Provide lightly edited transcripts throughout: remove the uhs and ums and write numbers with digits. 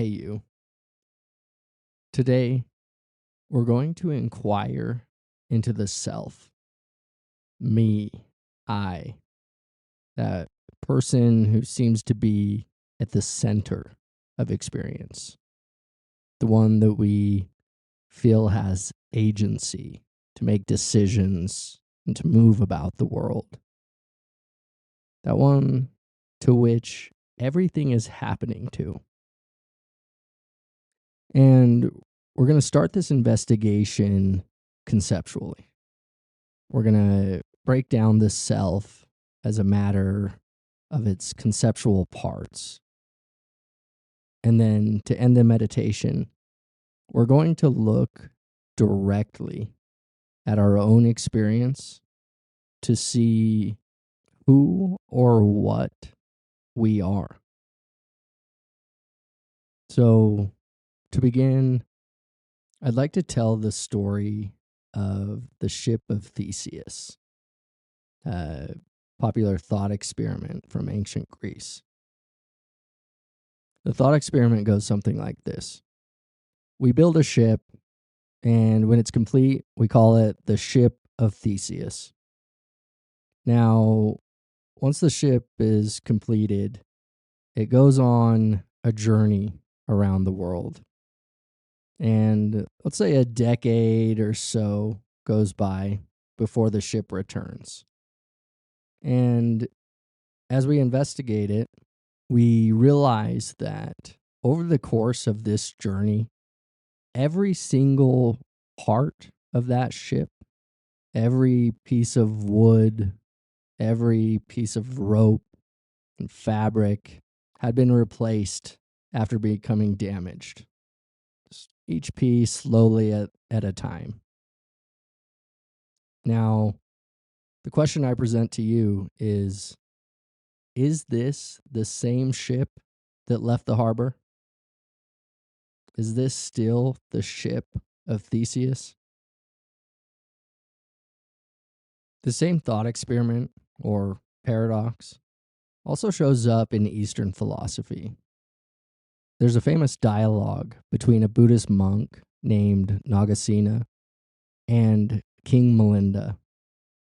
Hey, you. Today, we're going to inquire into the self, me, I, that person who seems to be at the center of experience, the one that we feel has agency to make decisions and to move about the world, that one to which everything is happening to. And we're going to start this investigation conceptually. We're going to break down the self as a matter of its conceptual parts. And then to end the meditation, we're going to look directly at our own experience to see who or what we are. So, to begin, I'd like to tell the story of the ship of Theseus, a popular thought experiment from ancient Greece. The thought experiment goes something like this. We build a ship, and when it's complete, we call it the ship of Theseus. Now, once the ship is completed, it goes on a journey around the world. And let's say a decade or so goes by before the ship returns. And as we investigate it, we realize that over the course of this journey, every single part of that ship, every piece of wood, every piece of rope and fabric had been replaced after becoming damaged. Each piece slowly at a time. Now, the question I present to you is this the same ship that left the harbor? Is this still the ship of Theseus? The same thought experiment, or paradox, also shows up in Eastern philosophy. There's a famous dialogue between a Buddhist monk named Nagasena and King Milinda.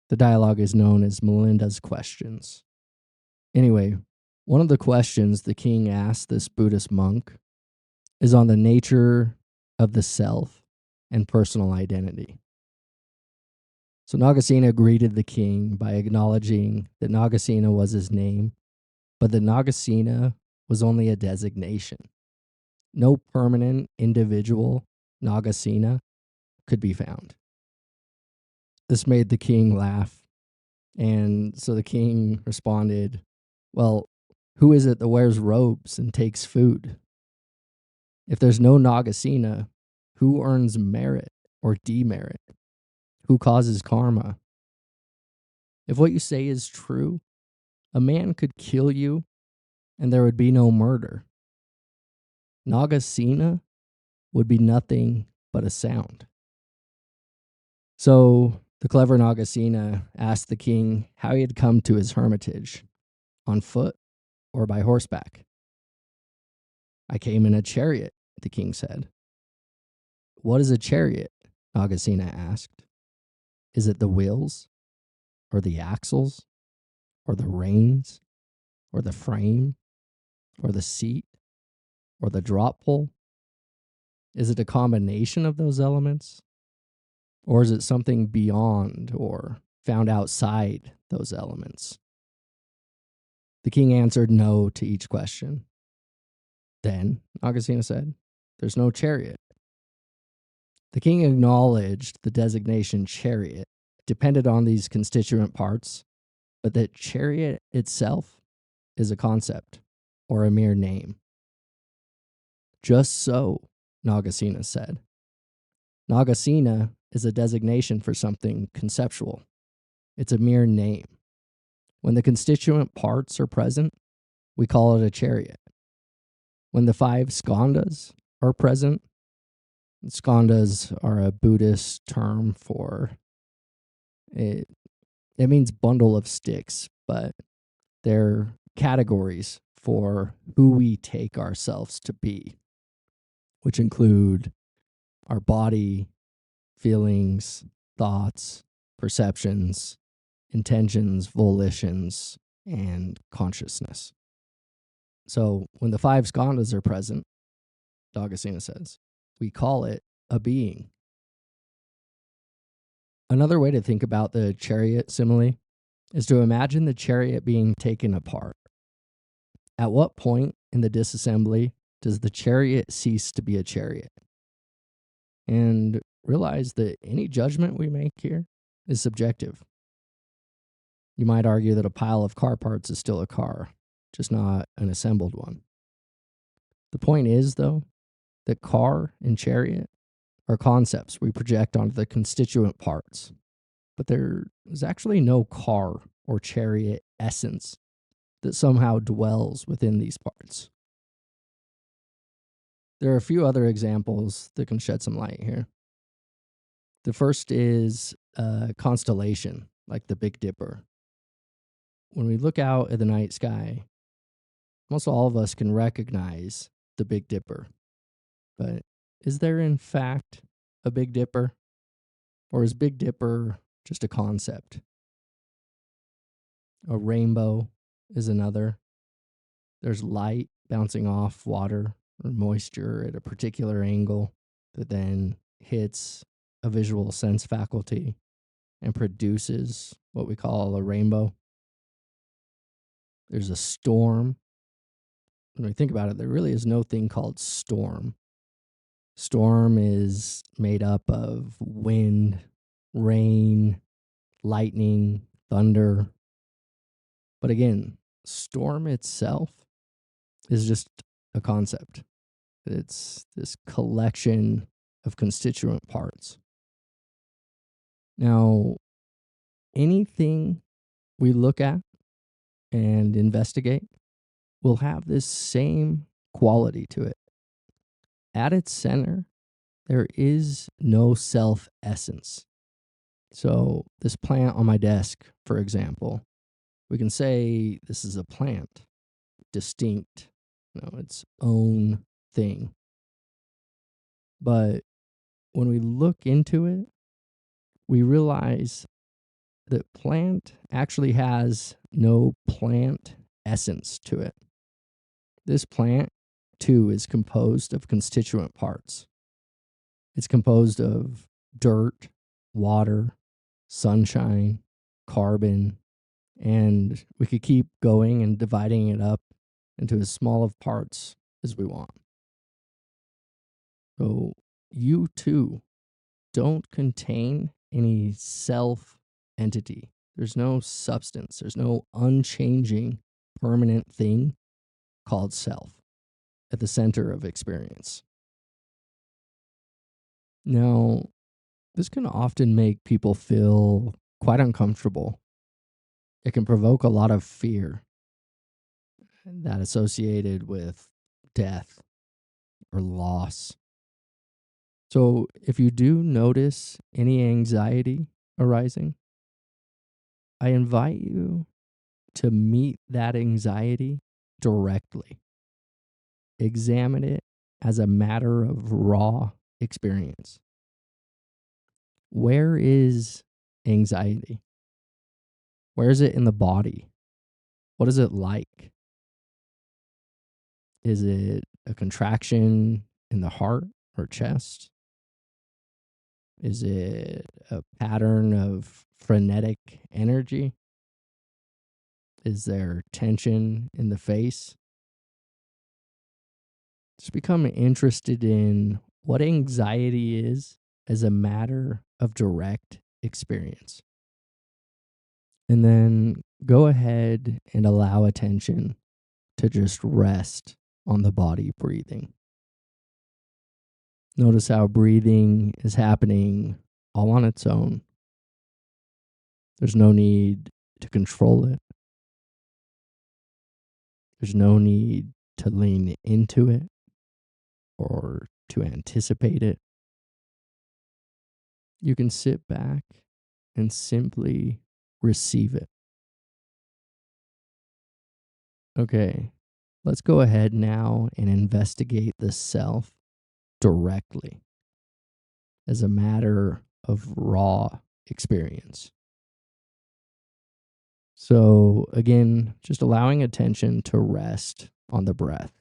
The dialogue is known as Milinda's questions. Anyway, one of the questions the king asked this Buddhist monk is on the nature of the self and personal identity. So Nagasena greeted the king by acknowledging that Nagasena was his name, but that Nagasena was only a designation. No permanent individual Nagasena could be found. This made the king laugh, and so the king responded, "Well, who is it that wears robes and takes food? If there's no Nagasena, who earns merit or demerit? Who causes karma? If what you say is true, a man could kill you and there would be no murder. Nagasena would be nothing but a sound." So the clever Nagasena asked the king how he had come to his hermitage, on foot or by horseback. "I came in a chariot," the king said. "What is a chariot?" Nagasena asked. "Is it the wheels, or the axles, or the reins, or the frame, or the seat, or the drop pole? Is it a combination of those elements? Or is it something beyond or found outside those elements?" The king answered no to each question. "Then," Nagasena said, "there's no chariot." The king acknowledged the designation chariot depended on these constituent parts, but that chariot itself is a concept or a mere name. "Just so," Nagasena said. "Nagasena is a designation for something conceptual. It's a mere name. When the constituent parts are present, we call it a chariot. When the 5 skandhas are present, skandhas are a Buddhist term for it. It means bundle of sticks, but they're categories for who we take ourselves to be. which include our body, feelings, thoughts, perceptions, intentions, volitions, and consciousness. So when the five skandhas are present, Augustina says, we call it a being. Another way to think about the chariot simile is to imagine the chariot being taken apart. At what point in the disassembly does the chariot cease to be a chariot? And realize that any judgment we make here is subjective. You might argue that a pile of car parts is still a car, just not an assembled one. The point is, though, that car and chariot are concepts we project onto the constituent parts, but there is actually no car or chariot essence that somehow dwells within these parts. There are a few other examples that can shed some light here. The first is a constellation, like the Big Dipper. When we look out at the night sky, almost all of us can recognize the Big Dipper. But is there in fact a Big Dipper? Or is Big Dipper just a concept? A rainbow is another. There's light bouncing off water or moisture at a particular angle that then hits a visual sense faculty and produces what we call a rainbow. There's a storm. When we think about it, there really is no thing called storm. Storm is made up of wind, rain, lightning, thunder. But again, storm itself is just a concept. It's this collection of constituent parts. Now, anything we look at and investigate will have this same quality to it. At its center, there is no self essence. So, this plant on my desk, for example, we can say this is a plant, distinct, its own thing. But when we look into it, we realize that plant actually has no plant essence to it. This plant, too, is composed of constituent parts. It's composed of dirt, water, sunshine, carbon, and we could keep going and dividing it up into as small of parts as we want. So you, too, don't contain any self entity. There's no substance. There's no unchanging, permanent thing called self at the center of experience. Now, this can often make people feel quite uncomfortable. It can provoke a lot of fear that associated with death or loss. So if you do notice any anxiety arising, I invite you to meet that anxiety directly. Examine it as a matter of raw experience. Where is anxiety? Where is it in the body? What is it like? Is it a contraction in the heart or chest? Is it a pattern of frenetic energy? Is there tension in the face? Just become interested in what anxiety is as a matter of direct experience. And then go ahead and allow attention to just rest on the body breathing. Notice how breathing is happening all on its own. There's no need to control it. There's no need to lean into it or to anticipate it. You can sit back and simply receive it. Okay, let's go ahead now and investigate the self directly as a matter of raw experience. So, again, just allowing attention to rest on the breath.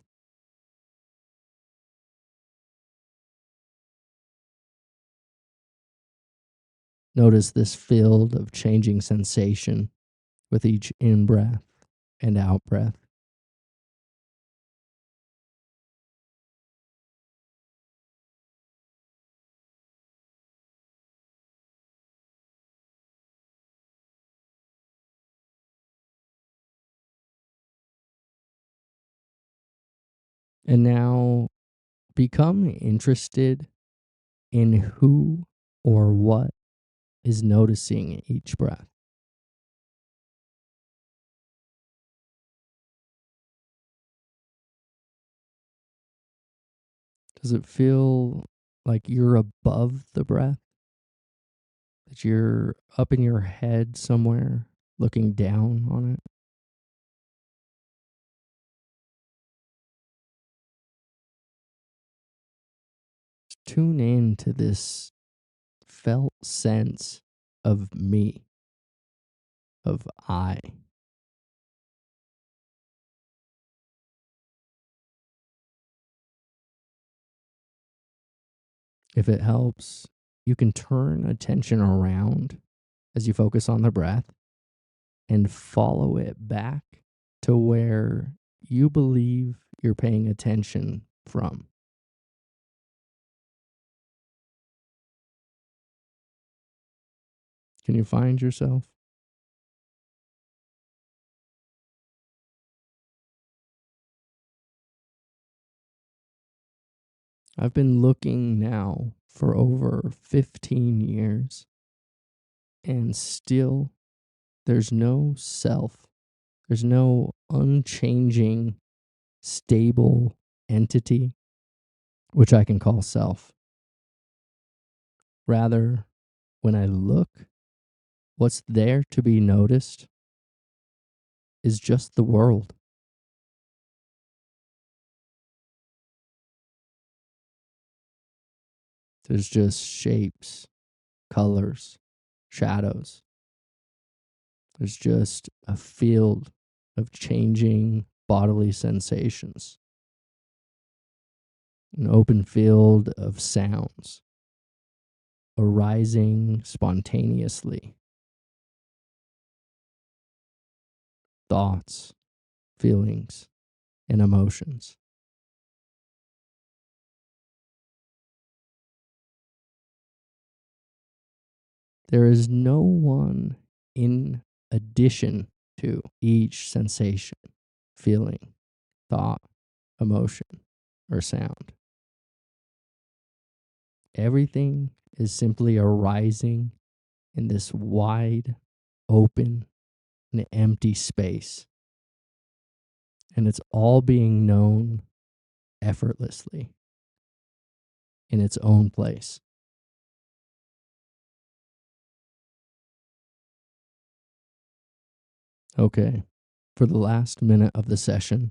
Notice this field of changing sensation with each in breath and out breath. And now become interested in who or what is noticing each breath. Does it feel like you're above the breath? That you're up in your head somewhere looking down on it? Just tune in to this felt sense of me, of I. If it helps, you can turn attention around as you focus on the breath and follow it back to where you believe you're paying attention from. Can you find yourself? I've been looking now for over 15 years, and still there's no self. There's no unchanging, stable entity, which I can call self. Rather, when I look, what's there to be noticed is just the world. There's just shapes, colors, shadows. There's just a field of changing bodily sensations, an open field of sounds arising spontaneously, thoughts, feelings, and emotions. There is no one in addition to each sensation, feeling, thought, emotion, or sound. Everything is simply arising in this wide, open, and empty space. And it's all being known effortlessly in its own place. Okay, for the last minute of the session,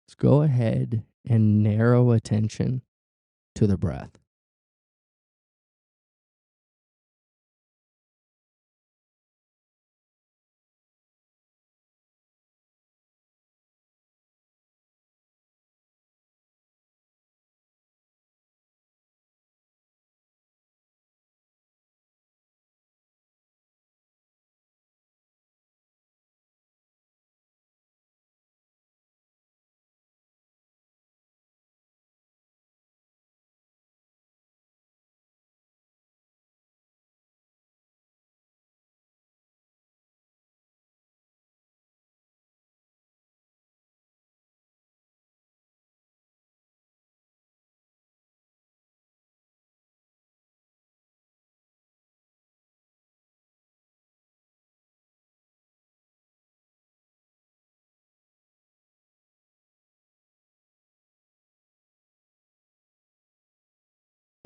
let's go ahead and narrow attention to the breath.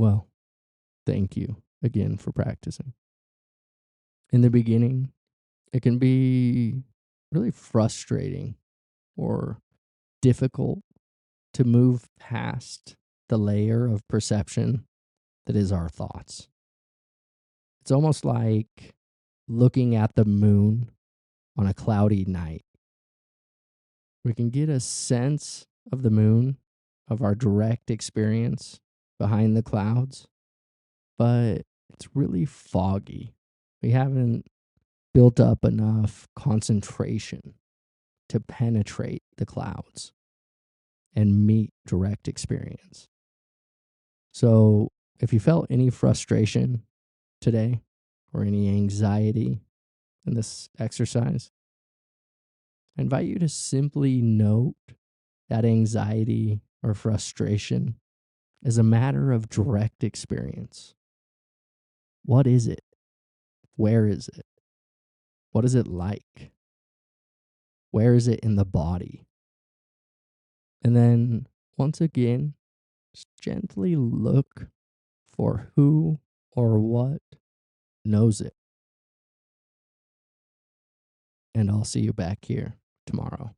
Well, thank you again for practicing. In the beginning, it can be really frustrating or difficult to move past the layer of perception that is our thoughts. It's almost like looking at the moon on a cloudy night. We can get a sense of the moon, of our direct experience behind the clouds, but it's really foggy. We haven't built up enough concentration to penetrate the clouds and meet direct experience. So, if you felt any frustration today or any anxiety in this exercise, I invite you to simply note that anxiety or frustration as a matter of direct experience. What is it? Where is it? What is it like? Where is it in the body? And then, once again, just gently look for who or what knows it. And I'll see you back here tomorrow.